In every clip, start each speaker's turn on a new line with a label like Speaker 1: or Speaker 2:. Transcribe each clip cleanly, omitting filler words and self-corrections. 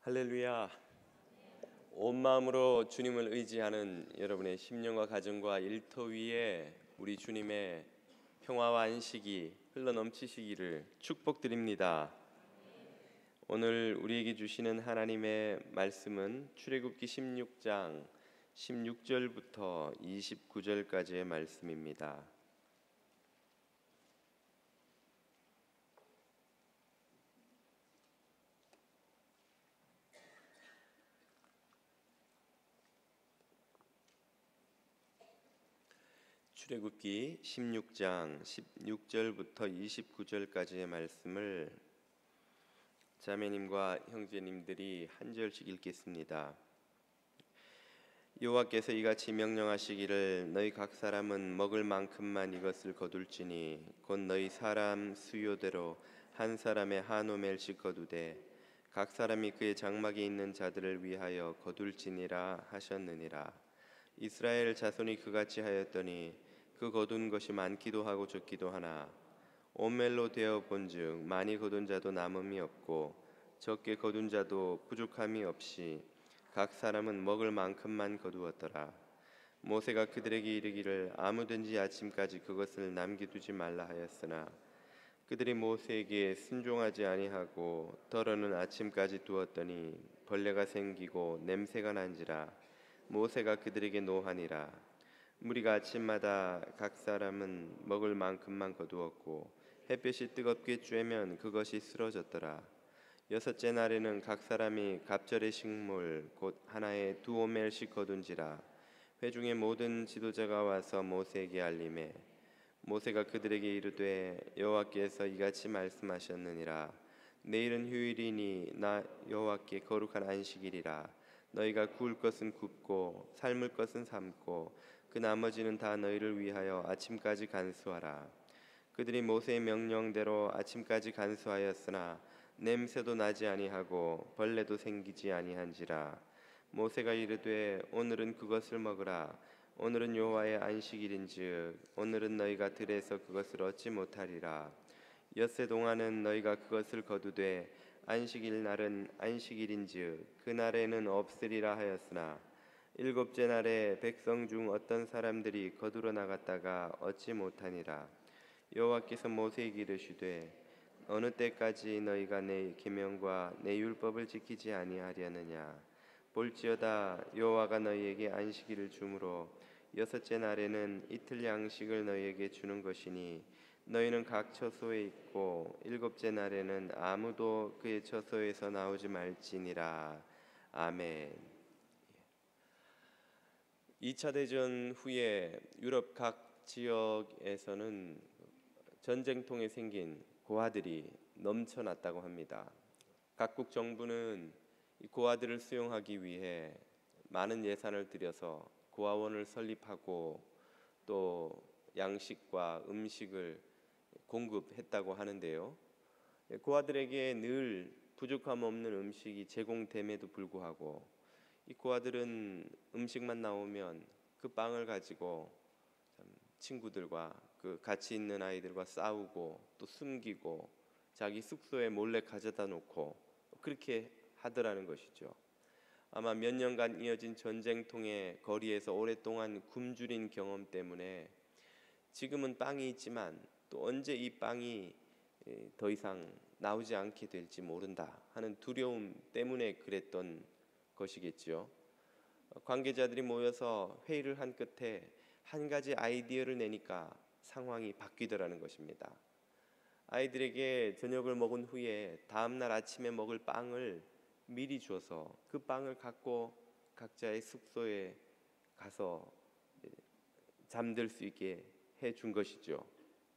Speaker 1: 할렐루야. 온 마음으로 주님을 의지하는 여러분의 심령과 가정과 일터 위에 우리 주님의 평화와 안식이 흘러넘치시기를 축복드립니다. 오늘 우리에게 주시는 하나님의 말씀은 출애굽기 16장 16절부터 29절까지의 말씀입니다. 출애굽기 16장 16절부터 29절까지의 말씀을 자매님과 형제님들이 한 절씩 읽겠습니다. 여호와께서 이같이 명령하시기를 너희 각 사람은 먹을 만큼만 이것을 거둘지니 곧 너희 사람 수요대로 한 사람의 한 오멜씩 거두되 각 사람이 그의 장막에 있는 자들을 위하여 거둘지니라 하셨느니라. 이스라엘 자손이 그같이 하였더니 그 거둔 것이 많기도 하고 적기도 하나 오멜로 되어 본즉 많이 거둔 자도 남음이 없고 적게 거둔 자도 부족함이 없이 각 사람은 먹을 만큼만 거두었더라. 모세가 그들에게 이르기를 아무든지 아침까지 그것을 남겨두지 말라 하였으나 그들이 모세에게 순종하지 아니하고 더러는 아침까지 두었더니 벌레가 생기고 냄새가 난지라. 모세가 그들에게 노하니라. 무리가 아침마다 각 사람은 먹을 만큼만 거두었고 햇볕이 뜨겁게 쬐면 그것이 쓰러졌더라. 여섯째 날에는 각 사람이 갑절의 식물 곧 하나에 두 오멜씩 거둔지라. 회중의 모든 지도자가 와서 모세에게 알림해 모세가 그들에게 이르되 여호와께서 이같이 말씀하셨느니라. 내일은 휴일이니 나 여호와께 거룩한 안식일이라. 너희가 구울 것은 굽고 삶을 것은 삶고 그 나머지는 다 너희를 위하여 아침까지 간수하라. 그들이 모세의 명령대로 아침까지 간수하였으나 냄새도 나지 아니하고 벌레도 생기지 아니한지라. 모세가 이르되 오늘은 그것을 먹으라. 오늘은 여호와의 안식일인즉 오늘은 너희가 들에서 그것을 얻지 못하리라. 엿새 동안은 너희가 그것을 거두되 안식일 날은 안식일인즉 그날에는 없으리라 하였으나 일곱째 날에 백성 중 어떤 사람들이 거두러 나갔다가 얻지 못하니라. 여호와께서 모세에게 이르시되 어느 때까지 너희가 내 계명과 내 율법을 지키지 아니하려느냐. 볼지어다 여호와가 너희에게 안식일을 주므로 여섯째 날에는 이틀 양식을 너희에게 주는 것이니 너희는 각 처소에 있고 일곱째 날에는 아무도 그의 처소에서 나오지 말지니라. 아멘. 2차 대전 후에 유럽 각 지역에서는 전쟁통에 생긴 고아들이 넘쳐났다고 합니다. 각국 정부는 이 고아들을 수용하기 위해 많은 예산을 들여서 고아원을 설립하고 또 양식과 음식을 공급했다고 하는데요. 고아들에게 늘 부족함 없는 음식이 제공됨에도 불구하고 이 고아들은 음식만 나오면 그 빵을 가지고 친구들과 그 같이 있는 아이들과 싸우고 또 숨기고 자기 숙소에 몰래 가져다 놓고 그렇게 하더라는 것이죠. 아마 몇 년간 이어진 전쟁통의 거리에서 오랫동안 굶주린 경험 때문에 지금은 빵이 있지만 또 언제 이 빵이 더 이상 나오지 않게 될지 모른다 하는 두려움 때문에 그랬던 것이겠지요. 관계자들이 모여서 회의를 한 끝에 한 가지 아이디어를 내니까 상황이 바뀌더라는 것입니다. 아이들에게 저녁을 먹은 후에 다음날 아침에 먹을 빵을 미리 줘서 그 빵을 갖고 각자의 숙소에 가서 잠들 수 있게 해준 것이죠.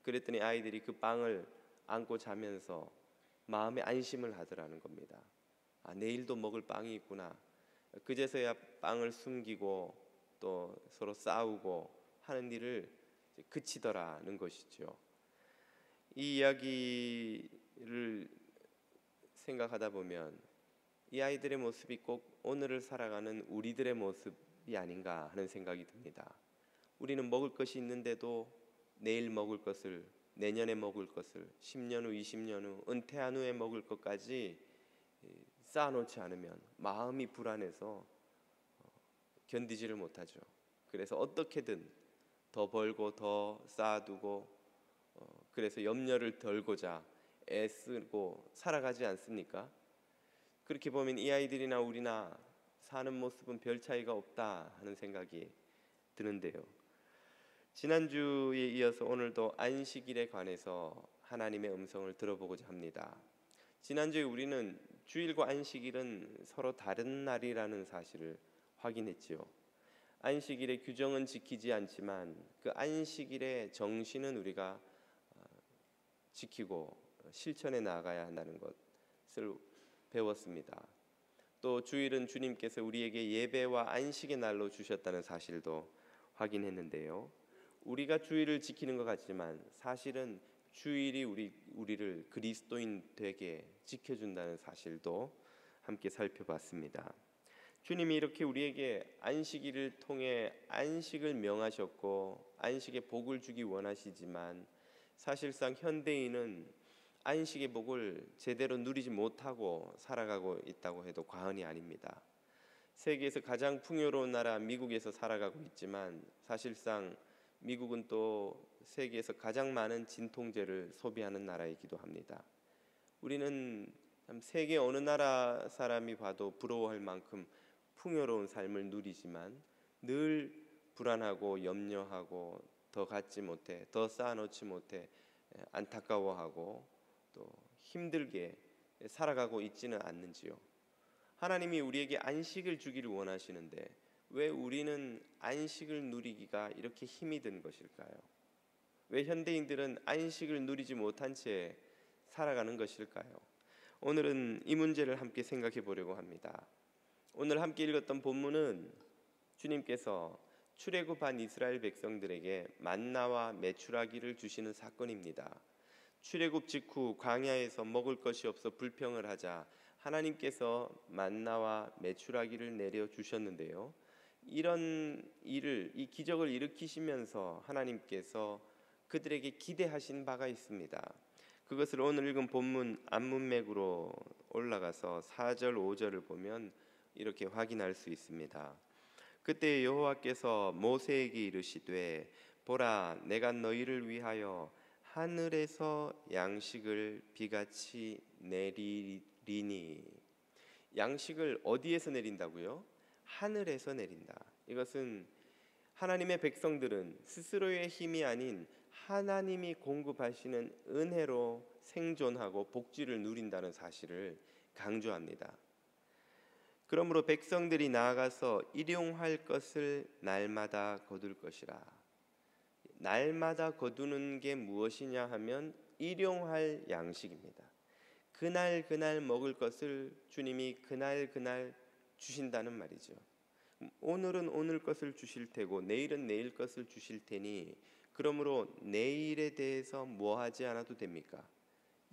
Speaker 1: 그랬더니 아이들이 그 빵을 안고 자면서 마음에 안심을 하더라는 겁니다. 아, 내일도 먹을 빵이 있구나. 그제서야 빵을 숨기고 또 서로 싸우고 하는 일을 그치더라는 것이죠. 이 이야기를 생각하다 보면 이 아이들의 모습이 꼭 오늘을 살아가는 우리들의 모습이 아닌가 하는 생각이 듭니다. 우리는 먹을 것이 있는데도 내일 먹을 것을, 내년에 먹을 것을, 10년 후, 20년 후, 은퇴한 후에 먹을 것까지 쌓아놓지 않으면 마음이 불안해서 견디지를 못하죠. 그래서 어떻게든 더 벌고 더 쌓아두고 그래서 염려를 덜고자 애쓰고 살아가지 않습니까? 그렇게 보면 이 아이들이나 우리나 사는 모습은 별 차이가 없다 하는 생각이 드는데요. 지난주에 이어서 오늘도 안식일에 관해서 하나님의 음성을 들어보고자 합니다. 지난주에 우리는 주일과 안식일은 서로 다른 날이라는 사실을 확인했지요. 안식일의 규정은 지키지 않지만 그 안식일의 정신은 우리가 지키고 실천해 나가야 한다는 것을 배웠습니다. 또 주일은 주님께서 우리에게 예배와 안식의 날로 주셨다는 사실도 확인했는데요. 우리가 주일을 지키는 것 같지만 사실은 주일이 우리를 그리스도인 되게 지켜준다는 사실도 함께 살펴봤습니다. 주님이 이렇게 우리에게 안식일을 통해 안식을 명하셨고 안식의 복을 주기 원하시지만 사실상 현대인은 안식의 복을 제대로 누리지 못하고 살아가고 있다고 해도 과언이 아닙니다. 세계에서 가장 풍요로운 나라 미국에서 살아가고 있지만 사실상 미국은 또 세계에서 가장 많은 진통제를 소비하는 나라이기도 합니다. 우리는 세계 어느 나라 사람이 봐도 부러워할 만큼 풍요로운 삶을 누리지만 늘 불안하고 염려하고 더 갖지 못해, 더 쌓아놓지 못해 안타까워하고 또 힘들게 살아가고 있지는 않는지요. 하나님이 우리에게 안식을 주기를 원하시는데 왜 우리는 안식을 누리기가 이렇게 힘이 든 것일까요? 왜 현대인들은 안식을 누리지 못한 채 살아가는 것일까요? 오늘은 이 문제를 함께 생각해 보려고 합니다. 오늘 함께 읽었던 본문은 주님께서 출애굽한 이스라엘 백성들에게 만나와 메추라기를 주시는 사건입니다. 출애굽 직후 광야에서 먹을 것이 없어 불평을 하자 하나님께서 만나와 메추라기를 내려 주셨는데요. 이 기적을 일으키시면서 하나님께서 그들에게 기대하신 바가 있습니다. 그것을 오늘 읽은 본문 앞문맥으로 올라가서 4절 5절을 보면 이렇게 확인할 수 있습니다. 그때 여호와께서 모세에게 이르시되 보라 내가 너희를 위하여 하늘에서 양식을 비같이 내리리니. 양식을 어디에서 내린다고요? 하늘에서 내린다. 이것은 하나님의 백성들은 스스로의 힘이 아닌 하나님이 공급하시는 은혜로 생존하고 복지를 누린다는 사실을 강조합니다. 그러므로 백성들이 나아가서 일용할 것을 날마다 거둘 것이라. 날마다 거두는 게 무엇이냐 하면 일용할 양식입니다. 그날 먹을 것을 주님이 그날 주신다는 말이죠. 오늘은 오늘 것을 주실 테고 내일은 내일 것을 주실 테니 그러므로 내일에 대해서 뭐 하지 않아도 됩니까?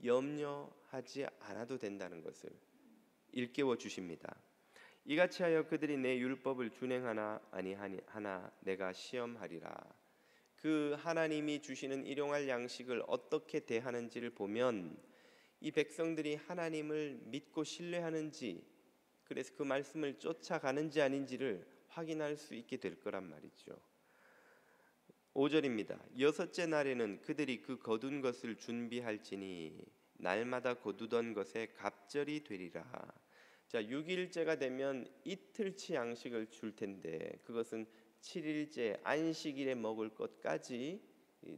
Speaker 1: 염려하지 않아도 된다는 것을 일깨워 주십니다. 이같이 하여 그들이 내 율법을 준행하나 아니하나 내가 시험하리라. 그 하나님이 주시는 일용할 양식을 어떻게 대하는지를 보면 이 백성들이 하나님을 믿고 신뢰하는지, 그래서 그 말씀을 쫓아가는지 아닌지를 확인할 수 있게 될 거란 말이죠. 5절입니다. 여섯째 날에는 그들이 그 거둔 것을 준비할지니 날마다 거두던 것에 갑절이 되리라. 자, 6일째가 되면 이틀치 양식을 줄 텐데 그것은 7일째 안식일에 먹을 것까지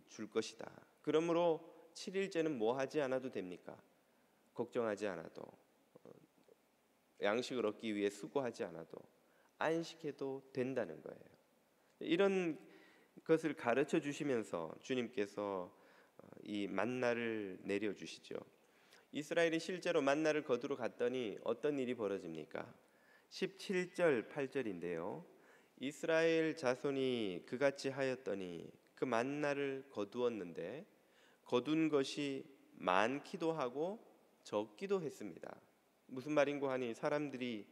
Speaker 1: 줄 것이다. 그러므로 7일째는 뭐 하지 않아도 됩니까? 걱정하지 않아도, 양식을 얻기 위해 수고하지 않아도 안식해도 된다는 거예요. 이런 것을 가르쳐 주시면서 주님께서 이 만나를 내려주시죠. 이스라엘이 실제로 만나를 거두러 갔더니 어떤 일이 벌어집니까? 17절 8절인데요. 이스라엘 자손이 그같이 하였더니 그 만나를 거두었는데 거둔 것이 많기도 하고 적기도 했습니다. 무슨 말인고 하니 사람들이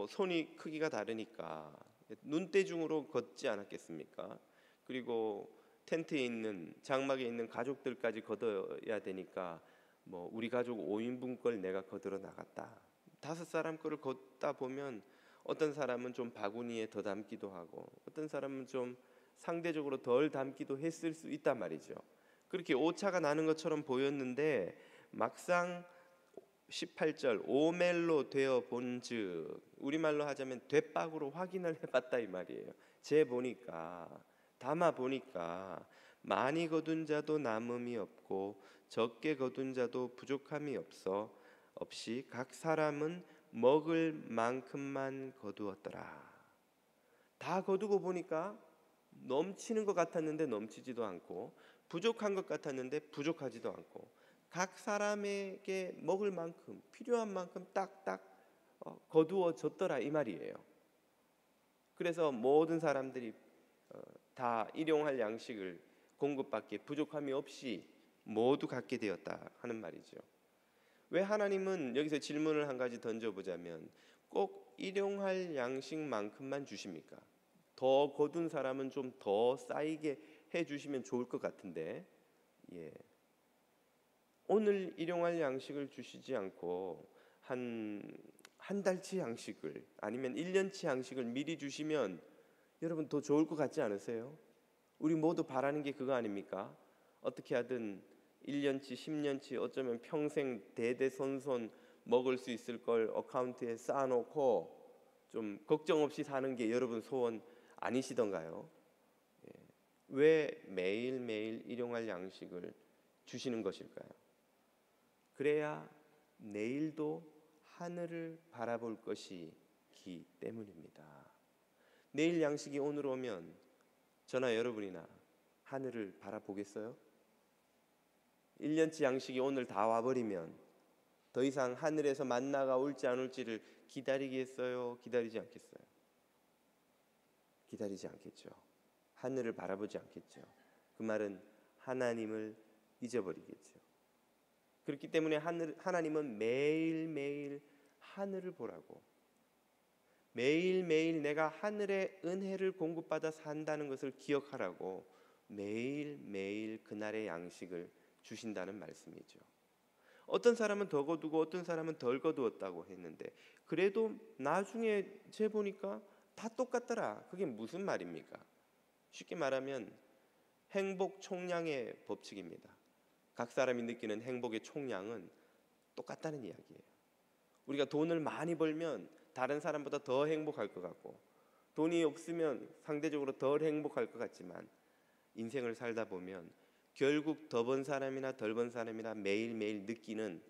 Speaker 1: 손이 크기가 다르니까 눈대중으로 걷지 않았겠습니까? 그리고 텐트에 있는 장막에 있는 가족들까지 걷어야 되니까 우리 가족 5인분 걸 내가 거들어 나갔다. 다섯 사람 거를 걷다 보면 어떤 사람은 좀 바구니에 더 담기도 하고 어떤 사람은 좀 상대적으로 덜 담기도 했을 수 있단 말이죠. 그렇게 오차가 나는 것처럼 보였는데 막상 18절 오멜로 되어 본즉, 우리말로 하자면 되박으로 확인을 해봤다 이 말이에요. 재 보니까, 담아 보니까 많이 거둔 자도 남음이 없고 적게 거둔 자도 부족함이 없이 각 사람은 먹을 만큼만 거두었더라. 다 거두고 보니까 넘치는 것 같았는데 넘치지도 않고 부족한 것 같았는데 부족하지도 않고 각 사람에게 먹을 만큼 필요한 만큼 딱딱 거두어졌더라 이 말이에요. 그래서 모든 사람들이 다 일용할 양식을 공급받기에 부족함이 없이 모두 갖게 되었다 하는 말이죠. 왜 하나님은 여기서 질문을 한 가지 던져보자면 꼭 일용할 양식만큼만 주십니까? 더 거둔 사람은 좀 더 쌓이게 해주시면 좋을 것 같은데, 오늘 일용할 양식을 주시지 않고 한 달치 양식을 아니면 1년치 양식을 미리 주시면 여러분 더 좋을 것 같지 않으세요? 우리 모두 바라는 게 그거 아닙니까? 어떻게 하든 1년치 10년치 어쩌면 평생 대대손손 먹을 수 있을 걸 어카운트에 쌓아놓고 좀 걱정 없이 사는 게 여러분 소원 아니시던가요? 왜 매일매일 일용할 양식을 주시는 것일까요? 그래야 내일도 하늘을 바라볼 것이기 때문입니다. 내일 양식이 오늘 오면 저나 여러분이나 하늘을 바라보겠어요? 1년치 양식이 오늘 다 와버리면 더 이상 하늘에서 만나가 올지 안 올지를 기다리겠어요? 기다리지 않겠어요? 기다리지 않겠죠. 하늘을 바라보지 않겠죠. 그 말은 하나님을 잊어버리겠죠. 그렇기 때문에 하나님은 매일매일 하늘을 보라고, 매일매일 내가 하늘의 은혜를 공급받아 산다는 것을 기억하라고 매일매일 그날의 양식을 주신다는 말씀이죠. 어떤 사람은 더 거두고 어떤 사람은 덜 거두었다고 했는데 그래도 나중에 재보니까 다 똑같더라. 그게 무슨 말입니까? 쉽게 말하면 행복 총량의 법칙입니다. 각 사람이 느끼는 행복의 총량은 똑같다는 이야기예요. 우리가 돈을 많이 벌면 다른 사람보다 더 행복할 것 같고 돈이 없으면 상대적으로 덜 행복할 것 같지만 인생을 살다 보면 결국 더 번 사람이나 덜 번 사람이나 매일매일 느끼는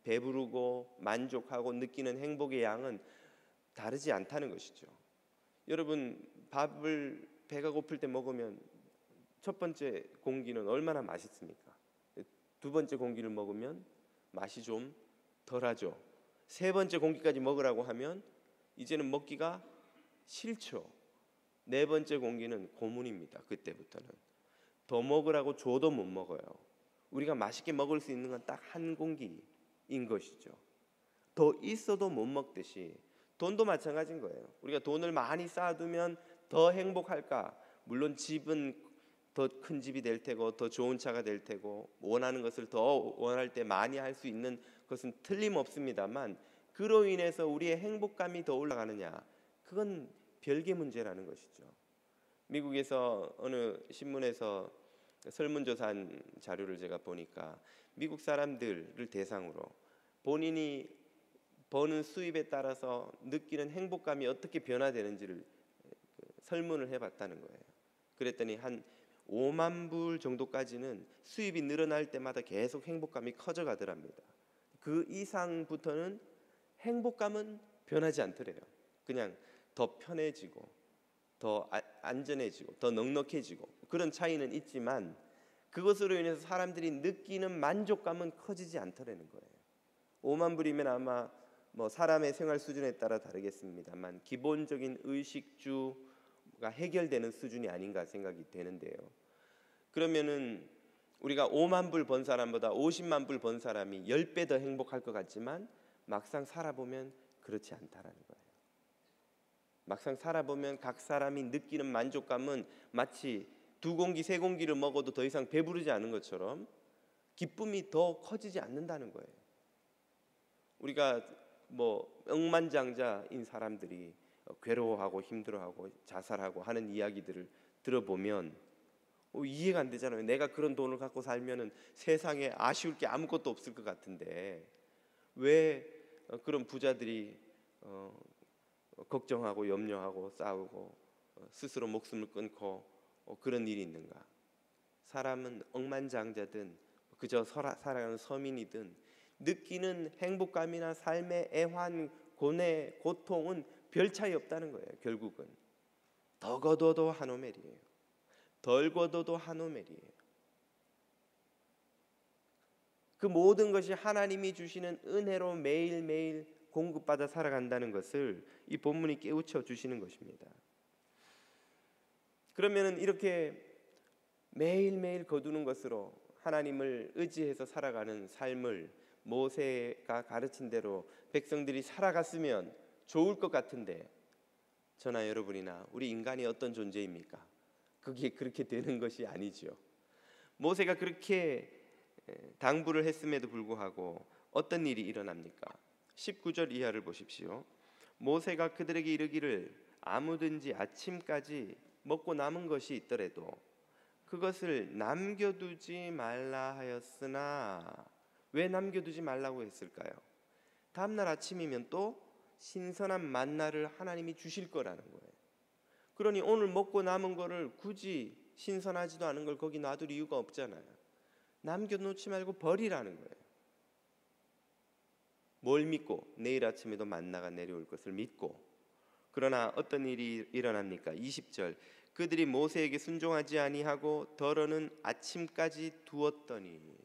Speaker 1: 배부르고 만족하고 느끼는 행복의 양은 다르지 않다는 것이죠. 여러분 밥을 배가 고플 때 먹으면 첫 번째 공기는 얼마나 맛있습니까? 두 번째 공기를 먹으면 맛이 좀 덜하죠. 세 번째 공기까지 먹으라고 하면 이제는 먹기가 싫죠. 네 번째 공기는 고문입니다. 그때부터는 더 먹으라고 줘도 못 먹어요. 우리가 맛있게 먹을 수 있는 건 딱 한 공기인 것이죠. 더 있어도 못 먹듯이 돈도 마찬가지인 거예요. 우리가 돈을 많이 쌓아두면 더 행복할까? 물론 집은 더 큰 집이 될 테고 더 좋은 차가 될 테고 원하는 것을 더 원할 때 많이 할 수 있는 것은 틀림없습니다만 그로 인해서 우리의 행복감이 더 올라가느냐? 그건 별개 문제라는 것이죠. 미국에서 어느 신문에서 설문조사한 자료를 제가 보니까 미국 사람들을 대상으로 본인이 버는 수입에 따라서 느끼는 행복감이 어떻게 변화되는지를 설문을 해봤다는 거예요. 그랬더니 한 5만 불 정도까지는 수입이 늘어날 때마다 계속 행복감이 커져가더랍니다. 그 이상부터는 행복감은 변하지 않더래요. 그냥 더 편해지고 더 안전해지고 더 넉넉해지고 그런 차이는 있지만 그것으로 인해서 사람들이 느끼는 만족감은 커지지 않더라는 거예요. 5만 불이면 아마 뭐 사람의 생활 수준에 따라 다르겠습니다만 기본적인 의식주가 해결되는 수준이 아닌가 생각이 되는데요. 그러면은 우리가 5만 불 번 사람보다 50만 불 번 사람이 10배 더 행복할 것 같지만 막상 살아보면 그렇지 않다라는 거예요. 막상 살아보면 각 사람이 느끼는 만족감은 마치 2공기, 3공기를 먹어도 더 이상 배부르지 않은 것처럼 기쁨이 더 커지지 않는다는 거예요. 우리가 뭐 억만장자인 사람들이 괴로워하고 힘들어하고 자살하고 하는 이야기들을 들어보면 이해가 안 되잖아요. 내가 그런 돈을 갖고 살면은 세상에 아쉬울 게 아무것도 없을 것 같은데 왜 그런 부자들이 걱정하고 염려하고 싸우고 스스로 목숨을 끊고 그런 일이 있는가? 사람은 억만장자든 그저 살아가는 서민이든 느끼는 행복감이나 삶의 애환, 고뇌, 고통은 별 차이 없다는 거예요. 결국은 더 거둬도 한 오멜이에요. 덜 거둬도 한 오멜이에요. 그 모든 것이 하나님이 주시는 은혜로 매일매일 공급받아 살아간다는 것을 이 본문이 깨우쳐 주시는 것입니다. 그러면 이렇게 매일매일 거두는 것으로 하나님을 의지해서 살아가는 삶을 모세가 가르친 대로 백성들이 살아갔으면 좋을 것 같은데 저나 여러분이나 우리 인간이 어떤 존재입니까? 그게 그렇게 되는 것이 아니죠. 모세가 그렇게 당부를 했음에도 불구하고 어떤 일이 일어납니까? 19절 이하를 보십시오. 모세가 그들에게 이르기를 아무든지 아침까지 먹고 남은 것이 있더라도 그것을 남겨두지 말라 하였으나 왜 남겨두지 말라고 했을까요? 다음날 아침이면 또 신선한 만나를 하나님이 주실 거라는 거예요. 그러니 오늘 먹고 남은 거를 굳이 신선하지도 않은 걸 거기 놔둘 이유가 없잖아요. 남겨놓지 말고 버리라는 거예요. 뭘 믿고? 내일 아침에도 만나가 내려올 것을 믿고. 그러나 어떤 일이 일어납니까? 20절 그들이 모세에게 순종하지 아니하고 더러는 아침까지 두었더니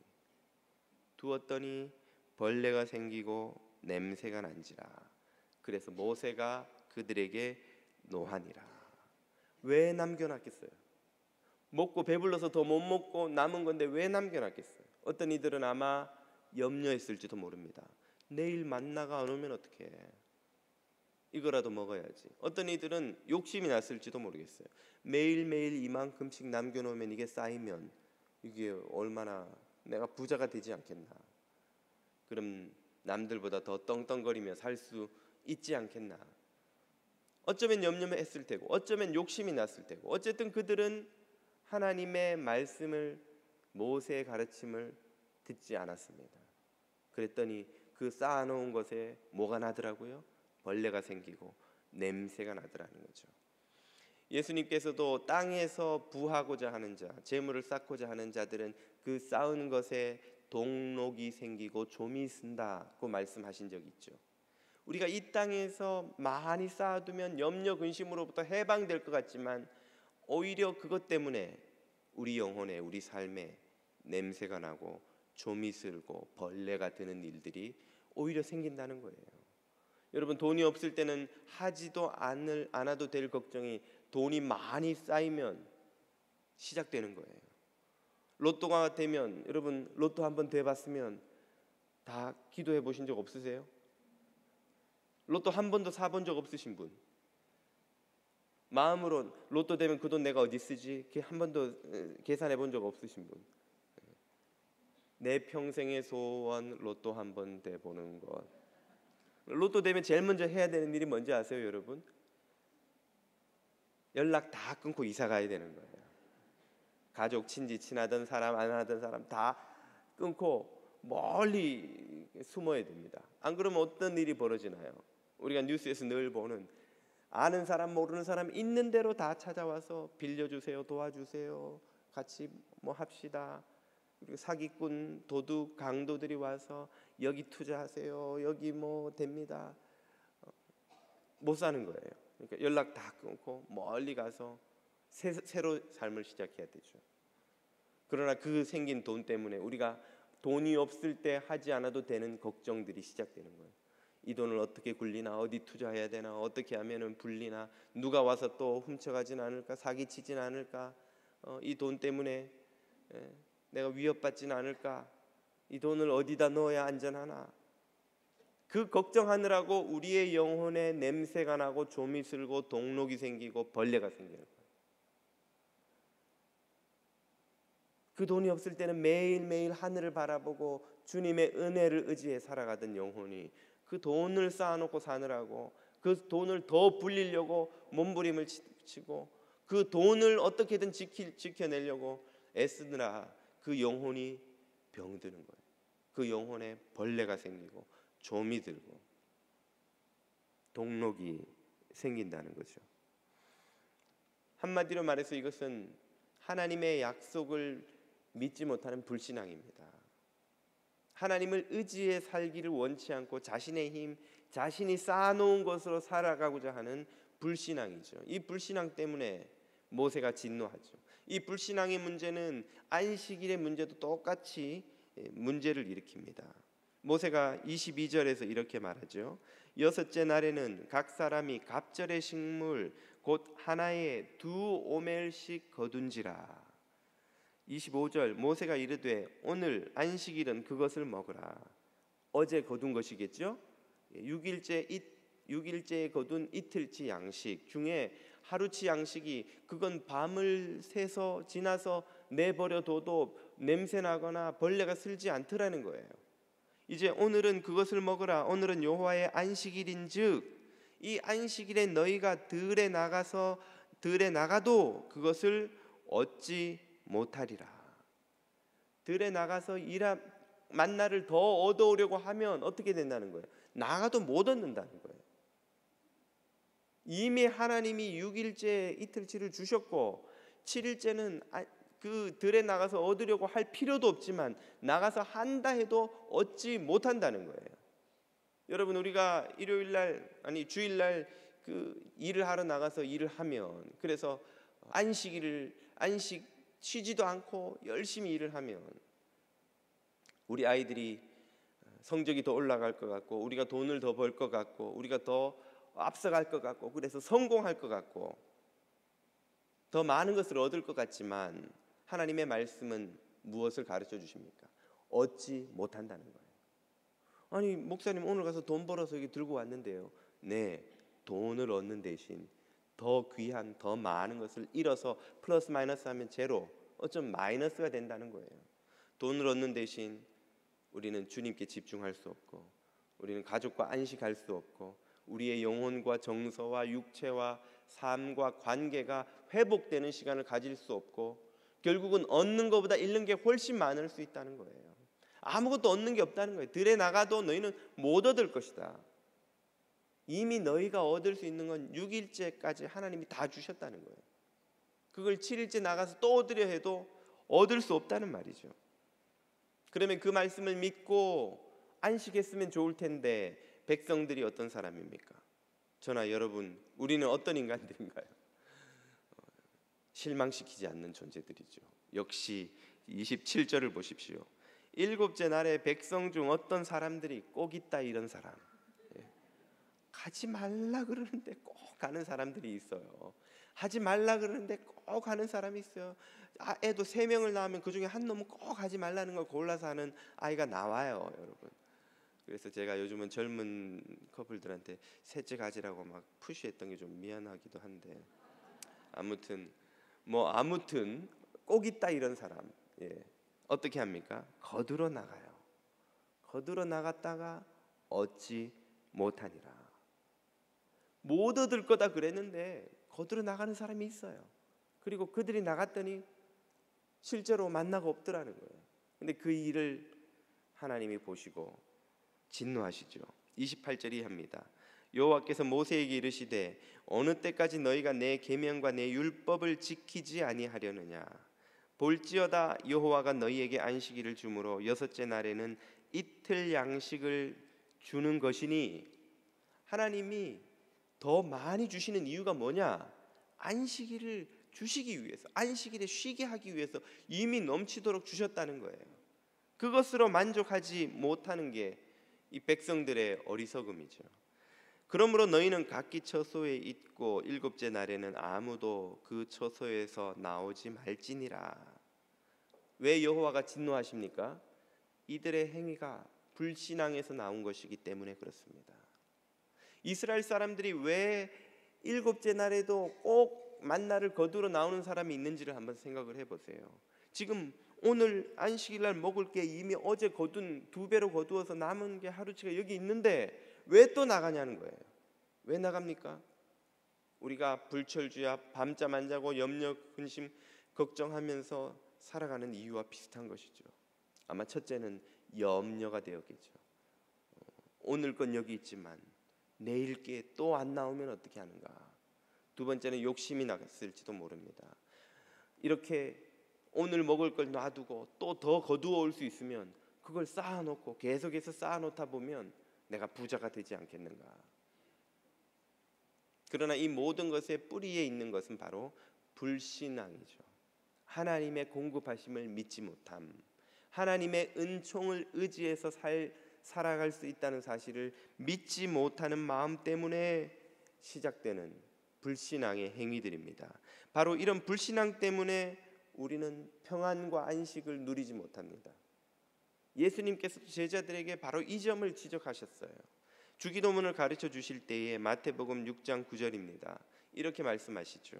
Speaker 1: 벌레가 생기고 냄새가 난지라. 그래서 모세가 그들에게 노하니라. 왜 남겨놨겠어요? 먹고 배불러서 더 못 먹고 남은 건데 왜 남겨놨겠어요? 어떤 이들은 아마 염려했을지도 모릅니다. 내일 만나가 안 오면 어떡해? 이거라도 먹어야지. 어떤 이들은 욕심이 났을지도 모르겠어요. 매일매일 이만큼씩 남겨놓으면 이게 쌓이면 이게 얼마나 내가 부자가 되지 않겠나? 그럼 남들보다 더 떵떵거리며 살 수 있지 않겠나? 어쩌면 염려했을 테고 어쩌면 욕심이 났을 테고 어쨌든 그들은 하나님의 말씀을 모세의 가르침을 듣지 않았습니다. 그랬더니 그 쌓아놓은 것에 뭐가 나더라고요? 벌레가 생기고 냄새가 나더라는 거죠. 예수님께서도 땅에서 부하고자 하는 자, 재물을 쌓고자 하는 자들은 그 쌓은 것에 동록이 생기고 좀이 쓴다고 말씀하신 적이 있죠. 우리가 이 땅에서 많이 쌓아두면 염려 근심으로부터 해방될 것 같지만 오히려 그것 때문에 우리 영혼에 우리 삶에 냄새가 나고 좀이 슬고 벌레가 드는 일들이 오히려 생긴다는 거예요. 여러분 돈이 없을 때는 하지도 않아도 될 걱정이 돈이 많이 쌓이면 시작되는 거예요. 로또가 되면 여러분 로또 한번 돼봤으면 다 기도해 보신 적 없으세요? 로또 한 번도 사본 적 없으신 분? 마음으로 로또 되면 그 돈 내가 어디 쓰지? 한 번도 계산해 본 적 없으신 분? 내 평생의 소원 로또 한 번 돼보는 것. 로또 되면 제일 먼저 해야 되는 일이 뭔지 아세요, 여러분? 연락 다 끊고 이사 가야 되는 거예요. 가족, 친지, 친하던 사람, 안 하던 사람 다 끊고 멀리 숨어야 됩니다. 안 그러면 어떤 일이 벌어지나요? 우리가 뉴스에서 늘 보는 아는 사람 모르는 사람 있는 대로 다 찾아와서 빌려주세요, 도와주세요, 같이 뭐 합시다. 그리고 사기꾼, 도둑, 강도들이 와서 여기 투자하세요, 여기 뭐 됩니다. 못 사는 거예요. 그러니까 연락 다 끊고 멀리 가서 새로 삶을 시작해야 되죠. 그러나 그 생긴 돈 때문에 우리가 돈이 없을 때 하지 않아도 되는 걱정들이 시작되는 거예요. 이 돈을 어떻게 굴리나, 어디 투자해야 되나, 어떻게 하면은 불리나, 누가 와서 또 훔쳐가진 않을까, 사기치진 않을까, 이 돈 때문에 내가 위협받지는 않을까, 이 돈을 어디다 넣어야 안전하나. 그 걱정하느라고 우리의 영혼에 냄새가 나고 좀이 슬고 동록이 생기고 벌레가 생기는 거예요. 그 돈이 없을 때는 매일매일 하늘을 바라보고 주님의 은혜를 의지해 살아가던 영혼이 그 돈을 쌓아놓고 사느라고, 그 돈을 더 불리려고 몸부림을 치고, 그 돈을 어떻게든 지켜내려고 애쓰느라 그 영혼이 병드는 거예요. 그 영혼에 벌레가 생기고 좀이 들고 동록이 생긴다는 거죠. 한마디로 말해서 이것은 하나님의 약속을 믿지 못하는 불신앙입니다. 하나님을 의지해 살기를 원치 않고 자신의 힘, 자신이 쌓아놓은 것으로 살아가고자 하는 불신앙이죠. 이 불신앙 때문에 모세가 진노하죠. 이 불신앙의 문제는 안식일의 문제도 똑같이 문제를 일으킵니다. 모세가 22절에서 이렇게 말하죠. 여섯째 날에는 각 사람이 갑절의 식물 곧 하나에 2오멜씩 거둔지라. 25절 모세가 이르되 오늘 안식일은 그것을 먹으라. 어제 거둔 것이겠죠. 6일째에 거둔 이틀치 양식 중에 하루치 양식이 그건 밤을 새서 지나서 내버려둬도 냄새나거나 벌레가 슬지 않더라는 거예요. 이제 오늘은 그것을 먹으라. 오늘은 여호와의 안식일인즉 이 안식일에 너희가 들에 나가도 그것을 얻지 못하리라. 들에 나가서 만나를 더 얻어오려고 하면 어떻게 된다는 거예요? 나가도 못 얻는다는 거예요. 이미 하나님이 6일째 이틀치를 주셨고 7일째는 그 들에 나가서 얻으려고 할 필요도 없지만 나가서 한다 해도 얻지 못한다는 거예요. 여러분, 우리가 주일날 그 일을 하러 나가서 일을 하면, 그래서 안식 쉬지도 않고 열심히 일을 하면 우리 아이들이 성적이 더 올라갈 것 같고, 우리가 돈을 더 벌 것 같고, 우리가 더 앞서갈 것 같고, 그래서 성공할 것 같고 더 많은 것을 얻을 것 같지만 하나님의 말씀은 무엇을 가르쳐 주십니까? 얻지 못한다는 거예요. 아니, 목사님 오늘 가서 돈 벌어서 여기 들고 왔는데요. 네, 돈을 얻는 대신 더 귀한, 더 많은 것을 잃어서 플러스 마이너스 하면 제로, 어쩜 마이너스가 된다는 거예요. 돈을 얻는 대신 우리는 주님께 집중할 수 없고, 우리는 가족과 안식할 수 없고, 우리의 영혼과 정서와 육체와 삶과 관계가 회복되는 시간을 가질 수 없고, 결국은 얻는 것보다 잃는 게 훨씬 많을 수 있다는 거예요. 아무것도 얻는 게 없다는 거예요. 들에 나가도 너희는 못 얻을 것이다. 이미 너희가 얻을 수 있는 건 6일째까지 하나님이 다 주셨다는 거예요. 그걸 7일째 나가서 또 얻으려 해도 얻을 수 없다는 말이죠. 그러면 그 말씀을 믿고 안식했으면 좋을 텐데 백성들이 어떤 사람입니까? 저나 여러분, 우리는 어떤 인간들인가요? 실망시키지 않는 존재들이죠. 역시 27절을 보십시오. 일곱째 날에 백성 중 어떤 사람들이 꼭 있다, 이런 사람. 가지 말라 그러는데 꼭 가는 사람들이 있어요. 하지 말라 그러는데 꼭 가는 사람이 있어요. 애도 3명을 낳으면 그 중에 한 놈은 꼭 하지 말라는 걸 골라서 하는 아이가 나와요, 여러분. 그래서 제가 요즘은 젊은 커플들한테 셋째 가지라고 막 푸시했던 게 좀 미안하기도 한데, 아무튼 꼭 있다 이런 사람. 어떻게 합니까? 거두러 나가요. 거두러 나갔다가 얻지 못하니라. 못 얻을 거다 그랬는데 거두러 나가는 사람이 있어요. 그리고 그들이 나갔더니 실제로 만나가 없더라는 거예요. 근데 그 일을 하나님이 보시고 진노하시죠. 28절이 합니다. 여호와께서 모세에게 이르시되 어느 때까지 너희가 내 계명과 내 율법을 지키지 아니하려느냐. 볼지어다 여호와가 너희에게 안식일을 주므로 여섯째 날에는 이틀 양식을 주는 것이니. 하나님이 더 많이 주시는 이유가 뭐냐? 안식일을 주시기 위해서, 안식일에 쉬게 하기 위해서 이미 넘치도록 주셨다는 거예요. 그것으로 만족하지 못하는 게 이 백성들의 어리석음이죠. 그러므로 너희는 각기 처소에 있고 일곱째 날에는 아무도 그 처소에서 나오지 말지니라. 왜 여호와가 진노하십니까? 이들의 행위가 불신앙에서 나온 것이기 때문에 그렇습니다. 이스라엘 사람들이 왜 일곱째 날에도 꼭 만나를 거두러 나오는 사람이 있는지를 한번 생각을 해보세요. 지금 오늘 안식일 날 먹을 게 이미 어제 거둔 2배로 거두어서 남은 게 하루치가 여기 있는데 왜 또 나가냐는 거예요. 왜 나갑니까? 우리가 불철주야 밤잠 안 자고 염려, 근심, 걱정하면서 살아가는 이유와 비슷한 것이죠. 아마 첫째는 염려가 되었겠죠. 오늘 건 여기 있지만 내일 게 또 안 나오면 어떻게 하는가. 두 번째는 욕심이 나갔을지도 모릅니다. 이렇게 오늘 먹을 걸 놔두고 또 더 거두어 올 수 있으면 그걸 쌓아놓고 계속해서 쌓아놓다 보면 내가 부자가 되지 않겠는가. 그러나 이 모든 것의 뿌리에 있는 것은 바로 불신앙이죠. 하나님의 공급하심을 믿지 못함, 하나님의 은총을 의지해서 살아갈 수 있다는 사실을 믿지 못하는 마음 때문에 시작되는 불신앙의 행위들입니다. 바로 이런 불신앙 때문에 우리는 평안과 안식을 누리지 못합니다. 예수님께서 제자들에게 바로 이 점을 지적하셨어요. 주기도문을 가르쳐 주실 때에 마태복음 6장 9절입니다. 이렇게 말씀하시죠.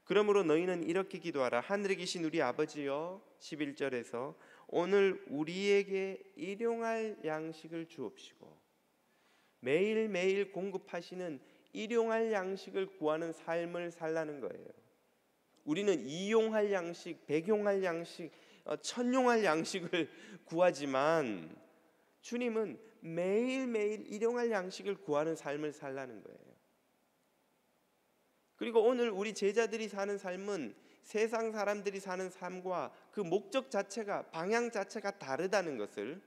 Speaker 1: 그러므로 너희는 이렇게 기도하라. 하늘에 계신 우리 아버지여, 11절에서 오늘 우리에게 일용할 양식을 주옵시고, 매일매일 공급하시는 일용할 양식을 구하는 삶을 살라는 거예요. 우리는 이용할 양식, 백용할 양식, 천용할 양식을 구하지만 주님은 매일매일 일용할 양식을 구하는 삶을 살라는 거예요. 그리고 오늘 우리 제자들이 사는 삶은 세상 사람들이 사는 삶과 그 목적 자체가, 방향 자체가 다르다는 것을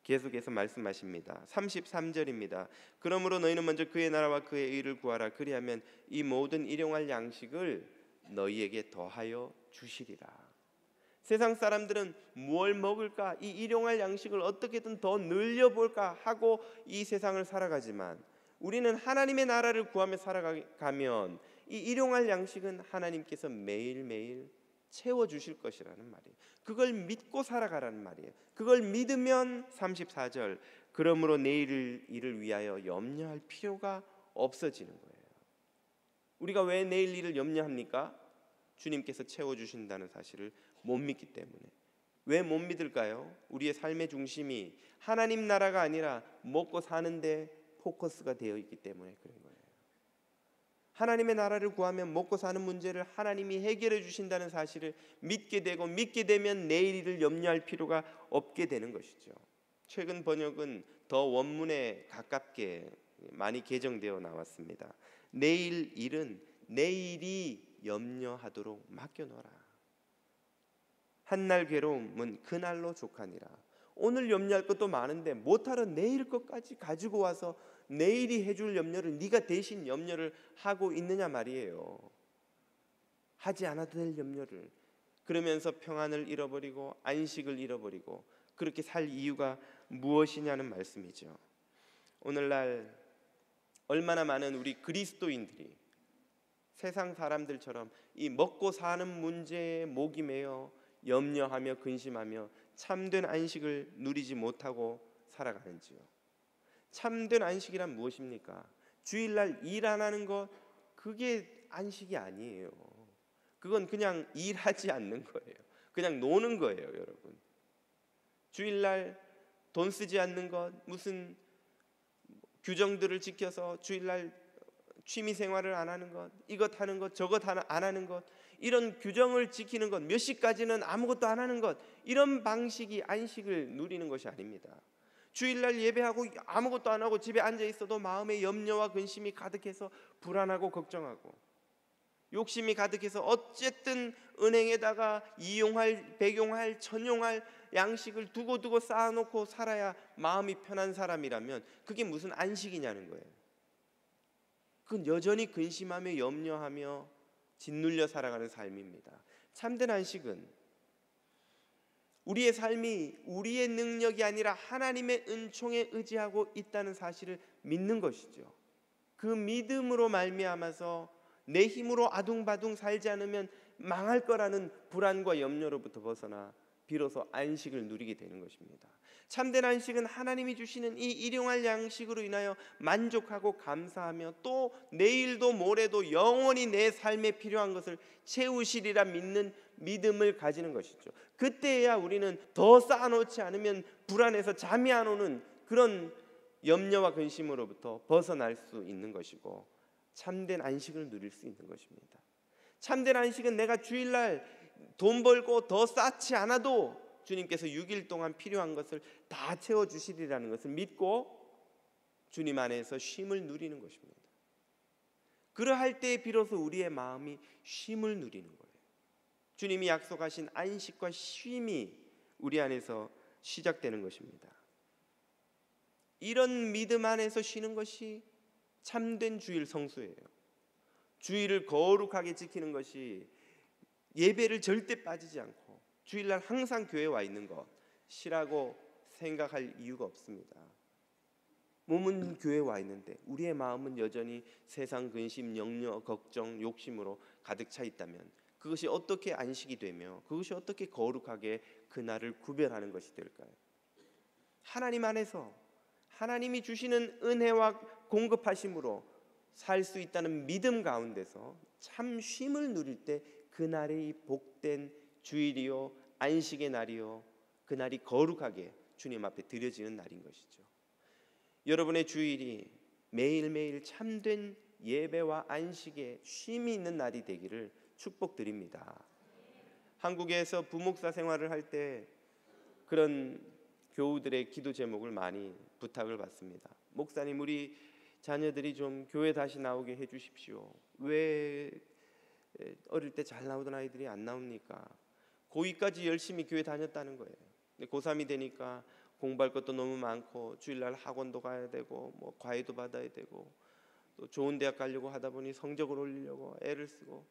Speaker 1: 계속해서 말씀하십니다. 33절입니다. 그러므로 너희는 먼저 그의 나라와 그의 의를 구하라. 그리하면 이 모든 일용할 양식을 너희에게 더하여 주시리라. 세상 사람들은 뭘 먹을까, 이 일용할 양식을 어떻게든 더 늘려볼까 하고 이 세상을 살아가지만 우리는 하나님의 나라를 구하며 살아가면 이 일용할 양식은 하나님께서 매일매일 채워주실 것이라는 말이에요. 그걸 믿고 살아가라는 말이에요. 그걸 믿으면 34절, 그러므로 내일 일을 위하여 염려할 필요가 없어지는 거예요. 우리가 왜 내일 일을 염려합니까? 주님께서 채워주신다는 사실을 못 믿기 때문에. 왜 못 믿을까요? 우리의 삶의 중심이 하나님 나라가 아니라 먹고 사는데 포커스가 되어 있기 때문에 그런 거예요. 하나님의 나라를 구하면 먹고 사는 문제를 하나님이 해결해 주신다는 사실을 믿게 되고, 믿게 되면 내일 일을 염려할 필요가 없게 되는 것이죠. 최근 번역은 더 원문에 가깝게 많이 개정되어 나왔습니다. 내일 일은 내일이 염려하도록 맡겨놓아라. 한날 괴로움은 그날로 족하니라. 오늘 염려할 것도 많은데 못하러 내일 것까지 가지고 와서 내일이 해줄 염려를 네가 대신 염려를 하고 있느냐 말이에요. 하지 않아도 될 염려를. 그러면서 평안을 잃어버리고 안식을 잃어버리고 그렇게 살 이유가 무엇이냐는 말씀이죠. 오늘날 얼마나 많은 우리 그리스도인들이 세상 사람들처럼 이 먹고 사는 문제에 목이 메어 염려하며 근심하며 참된 안식을 누리지 못하고 살아가는지요. 참된 안식이란 무엇입니까? 주일날 일 안 하는 것, 그게 안식이 아니에요. 그건 그냥 일하지 않는 거예요. 그냥 노는 거예요, 여러분. 주일날 돈 쓰지 않는 것, 무슨 규정들을 지켜서 주일날 취미 생활을 안 하는 것, 이것 하는 것, 저것 안 하는 것, 이런 규정을 지키는 것, 몇 시까지는 아무것도 안 하는 것, 이런 방식이 안식을 누리는 것이 아닙니다. 주일날 예배하고 아무것도 안 하고 집에 앉아 있어도 마음에 염려와 근심이 가득해서 불안하고 걱정하고 욕심이 가득해서 어쨌든 은행에다가 이용할, 백용할, 천용할 양식을 두고 쌓아놓고 살아야 마음이 편한 사람이라면 그게 무슨 안식이냐는 거예요. 그건 여전히 근심하며 염려하며 짓눌려 살아가는 삶입니다. 참된 안식은 우리의 삶이 우리의 능력이 아니라 하나님의 은총에 의지하고 있다는 사실을 믿는 것이죠. 그 믿음으로 말미암아서 내 힘으로 아둥바둥 살지 않으면 망할 거라는 불안과 염려로부터 벗어나 비로소 안식을 누리게 되는 것입니다. 참된 안식은 하나님이 주시는 이 일용할 양식으로 인하여 만족하고 감사하며 또 내일도 모레도 영원히 내 삶에 필요한 것을 채우시리라 믿는 믿음을 가지는 것이죠. 그때야 우리는 더 쌓아놓지 않으면 불안해서 잠이 안 오는 그런 염려와 근심으로부터 벗어날 수 있는 것이고 참된 안식을 누릴 수 있는 것입니다. 참된 안식은 내가 주일날 돈 벌고 더 쌓지 않아도 주님께서 6일 동안 필요한 것을 다 채워주시리라는 것을 믿고 주님 안에서 쉼을 누리는 것입니다. 그러할 때 비로소 우리의 마음이 쉼을 누리는 거예요. 주님이 약속하신 안식과 쉼이 우리 안에서 시작되는 것입니다. 이런 믿음 안에서 쉬는 것이 참된 주일 성수예요. 주일을 거룩하게 지키는 것이 예배를 절대 빠지지 않고 주일날 항상 교회에 와 있는 것이라고 생각할 이유가 없습니다. 몸은 교회에 와 있는데 우리의 마음은 여전히 세상 근심, 염려, 걱정, 욕심으로 가득 차 있다면 그것이 어떻게 안식이 되며 그것이 어떻게 거룩하게 그날을 구별하는 것이 될까요? 하나님 안에서 하나님이 주시는 은혜와 공급하심으로 살 수 있다는 믿음 가운데서 참 쉼을 누릴 때 그날이 복된 주일이요 안식의 날이요 그날이 거룩하게 주님 앞에 드려지는 날인 것이죠. 여러분의 주일이 매일매일 참된 예배와 안식의 쉼이 있는 날이 되기를 축복드립니다. 한국에서 부목사 생활을 할 때 그런 교우들의 기도 제목을 많이 부탁을 받습니다. 목사님, 우리 자녀들이 좀 교회 다시 나오게 해주십시오. 왜 어릴 때 잘 나오던 아이들이 안 나옵니까? 고2까지 열심히 교회 다녔다는 거예요. 근데 고3이 되니까 공부할 것도 너무 많고 주일날 학원도 가야 되고 뭐 과외도 받아야 되고 또 좋은 대학 가려고 하다 보니 성적을 올리려고 애를 쓰고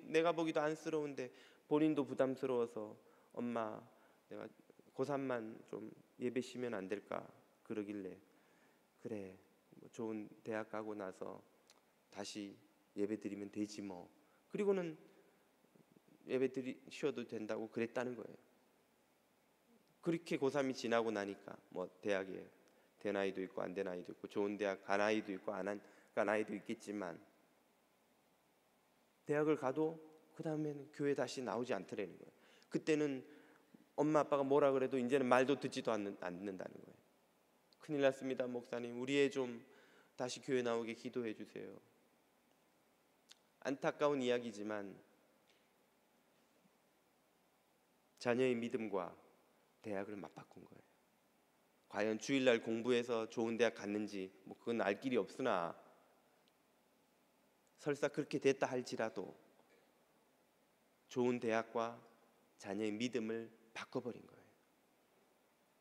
Speaker 1: 내가 보기도 안쓰러운데 본인도 부담스러워서 엄마 내가 고3만 좀 예배 쉬면 안 될까 그러길래 그래 뭐 좋은 대학 가고 나서 다시 예배 드리면 되지 뭐 그리고는 예배 쉬어도 된다고 그랬다는 거예요. 그렇게 고3이 지나고 나니까 뭐 대학에 된 아이도 있고 안 된 아이도 있고 좋은 대학 간 아이도 있고 안 간 아이도 있겠지만 대학을 가도 그 다음에는 교회 다시 나오지 않더라는 거예요. 그때는 엄마 아빠가 뭐라 그래도 이제는 말도 듣지도 않는다는 거예요. 큰일 났습니다 목사님, 우리 애 좀 다시 교회 나오게 기도해 주세요. 안타까운 이야기지만 자녀의 믿음과 대학을 맞바꾼 거예요. 과연 주일날 공부해서 좋은 대학 갔는지 뭐 그건 알 길이 없으나 설사 그렇게 됐다 할지라도 좋은 대학과 자녀의 믿음을 바꿔버린 거예요.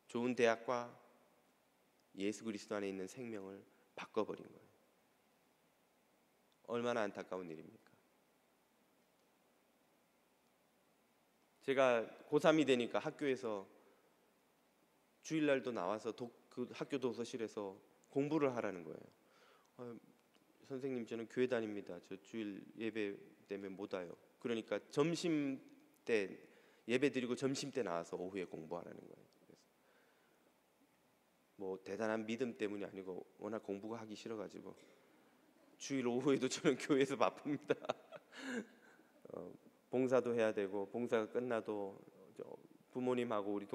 Speaker 1: 좋은 대학과 예수 그리스도 안에 있는 생명을 바꿔버린 거예요. 얼마나 안타까운 일입니까? 제가 고3이 되니까 학교에서 주일날도 나와서 그 학교 도서실에서 공부를 하라는 거예요. 선생님 저는 교회 다닙니다. 저 주일 예배 때문에 못 와요. 그러니까 점심 때 예배 드리고 점심 때 나와서 오후에 공부하라는 거예요. 그래서 뭐 대단한 믿음 때문이 아니고 워낙 공부가 하기 싫어가지고 주일 오후에도 저는 교회에서 바쁩니다. 봉사도 해야 되고 봉사가 끝나도 부모님하고 우리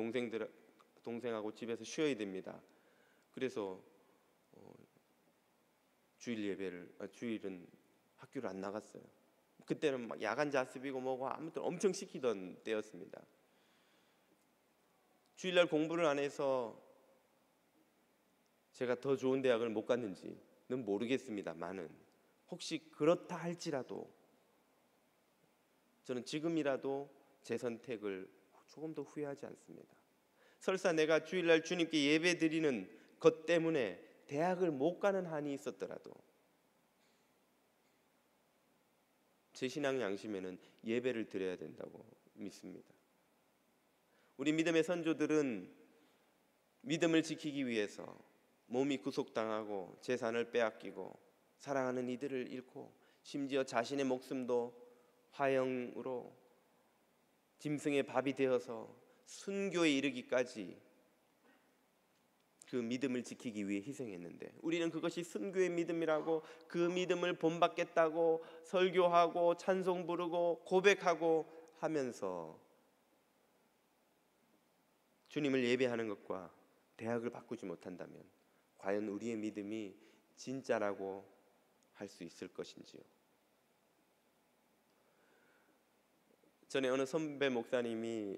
Speaker 1: 동생하고 집에서 쉬어야 됩니다. 그래서 주일은 학교를 안 나갔어요. 그때는 막 야간 자습이고 뭐고 아무튼 엄청 시키던 때였습니다. 주일날 공부를 안 해서 제가 더 좋은 대학을 못 갔는지는 모르겠습니다만은 혹시 그렇다 할지라도 저는 지금이라도 제 선택을 조금 더 후회하지 않습니다. 설사 내가 주일날 주님께 예배 드리는 것 때문에 대학을 못 가는 한이 있었더라도 제 신앙 양심에는 예배를 드려야 된다고 믿습니다. 우리 믿음의 선조들은 믿음을 지키기 위해서 몸이 구속당하고 재산을 빼앗기고 사랑하는 이들을 잃고 심지어 자신의 목숨도 화형으로 짐승의 밥이 되어서 순교에 이르기까지 그 믿음을 지키기 위해 희생했는데 우리는 그것이 순교의 믿음이라고 그 믿음을 본받겠다고 설교하고 찬송 부르고 고백하고 하면서 주님을 예배하는 것과 대학을 바꾸지 못한다면 과연 우리의 믿음이 진짜라고 할 수 있을 것인지요. 전에 어느 선배 목사님이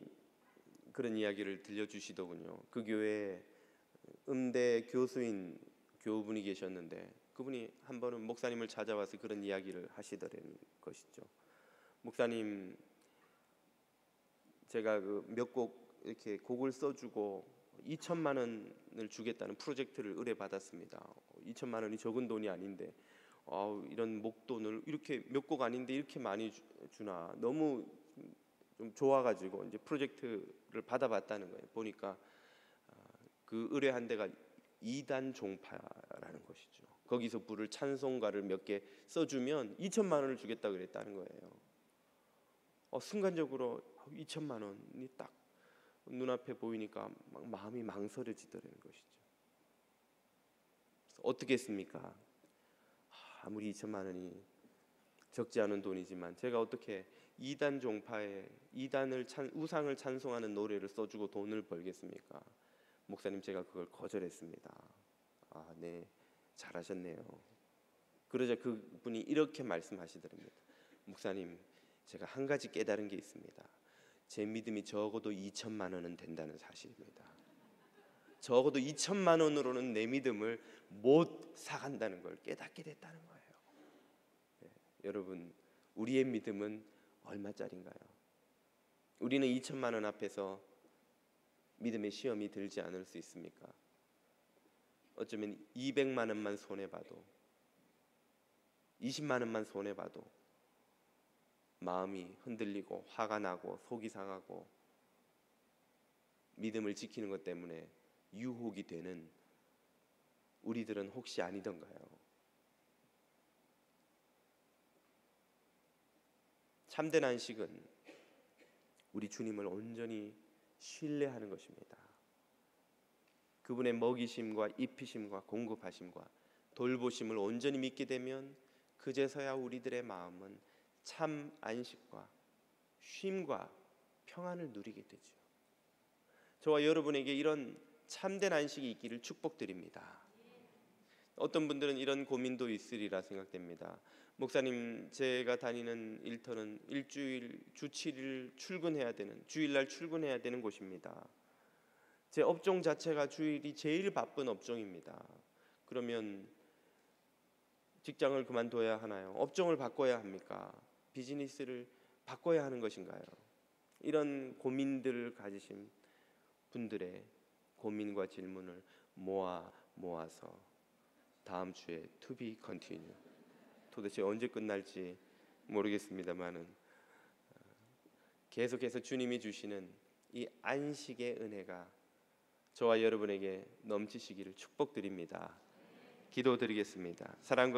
Speaker 1: 그런 이야기를 들려주시더군요. 그 교회에 음대 교수인 교우분이 계셨는데 그분이 한 번은 목사님을 찾아와서 그런 이야기를 하시더라는 것이죠. 목사님, 제가 그 몇 곡 이렇게 곡을 써주고 2천만 원을 주겠다는 프로젝트를 의뢰받았습니다. 2천만 원이 적은 돈이 아닌데 이런 목돈을 이렇게 몇 곡 아닌데 이렇게 많이 주나, 너무 좀 좋아가지고 이제 프로젝트를 받아봤다는 거예요. 보니까 그 의뢰한 데가 이단 종파라는 것이죠. 거기서 부를 찬송가를 몇 개 써주면 2천만 원을 주겠다 그랬다는 거예요. 순간적으로 2천만 원이 딱 눈앞에 보이니까 막 마음이 망설여지더라는 것이죠. 어떻게 했습니까? 아무리 2천만 원이 적지 않은 돈이지만 제가 어떻게 이단 종파에 우상을 찬송하는 노래를 써주고 돈을 벌겠습니까? 목사님, 제가 그걸 거절했습니다. 네, 잘하셨네요. 그러자 그분이 이렇게 말씀하시더랍니다. 목사님, 제가 한 가지 깨달은 게 있습니다. 제 믿음이 적어도 2천만 원은 된다는 사실입니다. 적어도 2천만 원으로는 내 믿음을 못 사간다는 걸 깨닫게 됐다는 거예요. 네, 여러분, 우리의 믿음은 얼마짜린가요? 우리는 2천만 원 앞에서 믿음의 시험이 들지 않을 수 있습니까? 어쩌면 200만 원만 손해봐도, 20만 원만 손해봐도 마음이 흔들리고 화가 나고 속이 상하고 믿음을 지키는 것 때문에 유혹이 되는 우리들은 혹시 아니던가요? 참된 안식은 우리 주님을 온전히 신뢰하는 것입니다. 그분의 먹이심과 입히심과 공급하심과 돌보심을 온전히 믿게 되면 그제서야 우리들의 마음은 참 안식과 쉼과 평안을 누리게 되죠. 저와 여러분에게 이런 참된 안식이 있기를 축복드립니다. 어떤 분들은 이런 고민도 있으리라 생각됩니다. 목사님, 제가 다니는 일터는 일주일 주 7일 출근해야 되는, 주일날 출근해야 되는 곳입니다. 제 업종 자체가 주일이 제일 바쁜 업종입니다. 그러면 직장을 그만둬야 하나요? 업종을 바꿔야 합니까? 비즈니스를 바꿔야 하는 것인가요? 이런 고민들을 가지신 분들의 고민과 질문을 모아서 다음 주에 To be continue, 도대체 언제 끝날지 모르겠습니다만은 계속해서 주님이 주시는 이 안식의 은혜가 저와 여러분에게 넘치시기를 축복드립니다. 기도드리겠습니다. 사랑과